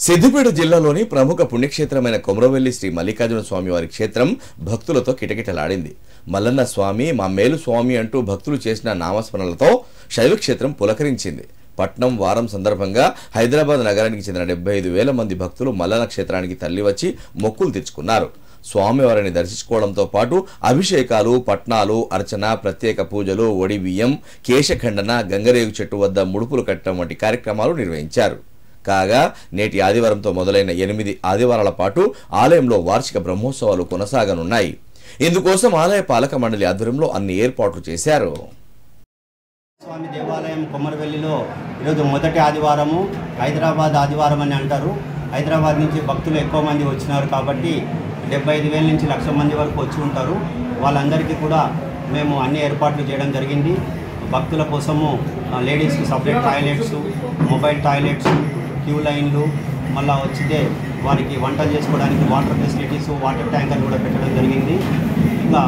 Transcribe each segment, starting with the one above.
సిద్దిపేట జిల్లాలోని ప్రముఖ పుణ్యక్షేత్రమైన కొమరవెల్లి శ్రీ మల్లికార్జున స్వామి వారి క్షేత్రం భక్తులతో కిటకిటలాడింది. మల్లన్న స్వామి మా మేలు స్వామి అంటూ భక్తులు చేసిన నామస్మరణలతో శైవక్షేత్రం పులకరించింది. పట్నం వారం సందర్భంగా హైదరాబాద్ నగరానికి చెందిన 75,000 మంది భక్తులు మల్లన్న క్షేత్రానికి తరలివచ్చి మొక్కులు తెచ్చుకున్నారు. స్వామివారిని దర్శించుకోవడంతో పాటు అభిషేకాలు, పట్నాలు, అర్చన, ప్రత్యేక పూజలు, ఒడి బియ్యం, కేశఖండన, గంగరేగు చెట్టు వద్ద ముడుపులు కట్టడం వంటి కార్యక్రమాలు నిర్వహించారు. కాగా నేటి ఆదివారంతో మొదలైన 8 ఆదివారాల పాటు ఆలయంలో వార్షిక బ్రహ్మోత్సవాలు కొనసాగనున్నాయి. ఇందుకోసం ఆలయ పాలక మండలి ఆధ్వర్యంలో అన్ని ఏర్పాట్లు చేశారు. స్వామి దేవాలయం కొమరవెల్లిలో ఈరోజు మొదటి ఆదివారము, హైదరాబాద్ ఆదివారం అని అంటారు. హైదరాబాద్ నుంచి భక్తులు ఎక్కువ మంది వచ్చినారు కాబట్టి 75,000 నుంచి 1,00,000 మంది వరకు వచ్చి ఉంటారు. వాళ్ళందరికీ కూడా మేము అన్ని ఏర్పాట్లు చేయడం జరిగింది. భక్తుల కోసము లేడీస్కి separate toilets, mobile toilets, queue లైన్లు, మళ్ళీ వచ్చితే వారికి వంటలు చేసుకోవడానికి వాటర్ ఫెసిలిటీస్, వాటర్ ట్యాంకర్ కూడా పెట్టడం జరిగింది. ఇంకా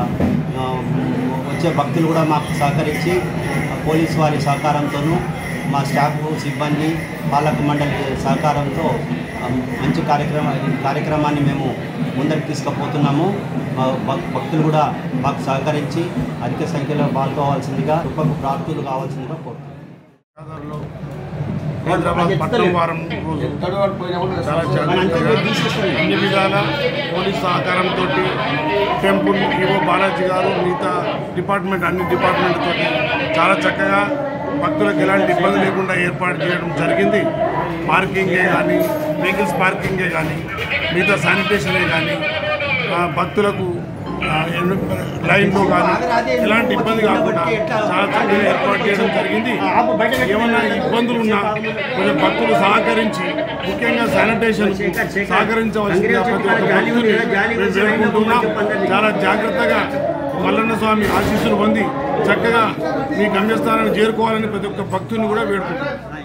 వచ్చే భక్తులు కూడా మాకు సహకరించి పోలీస్ వారి సహకారంతోనూ మా స్టాఫ్, సిబ్బంది, పాలక మండలి సహకారంతో మంచి కార్యక్రమాన్ని మేము ముందరికి తీసుకుపోతున్నాము. భక్తులు కూడా మాకు సహకరించి అధిక సంఖ్యలో పాల్గొవాల్సిందిగా, కృపకు ప్రాప్తులు కావాల్సిందిగా కోరుతున్నాము. హైదరాబాద్ పట్టణం వారం రోజు చాలా జాగ్రత్తగా అన్ని విధాల పోలీస్ సహకారంతో టెంపుల్ ఈవో బాలాజీ గారు, మిగతా అన్ని డిపార్ట్మెంట్తో చాలా చక్కగా భక్తులకు ఎలాంటి ఇబ్బంది లేకుండా ఏర్పాటు చేయడం జరిగింది. పార్కింగే కానీ, వెహికల్స్ పార్కింగే కానీ, మిగతా శానిటేషనే కానీ, భక్తులకు లైన్లో కానీ ఎలాంటి ఇబ్బంది కాకుండా చాలా చక్కగా ఏర్పాటు చేయడం జరిగింది. ఏమన్నా ఇబ్బందులు ఉన్నా కొంచెం భక్తులు సహకరించి, ముఖ్యంగా శానిటేషన్ సహకరించవలసిందిగా ప్రతి ఒక్క భక్తుని మేము వేడుకుంటున్నాం. చాలా జాగ్రత్తగా మల్లన్న స్వామి ఆశీస్సులు పొంది చక్కగా మీ గమ్యస్థానాన్ని చేరుకోవాలని ప్రతి ఒక్క భక్తుని కూడా వేడుకుంటున్నాం.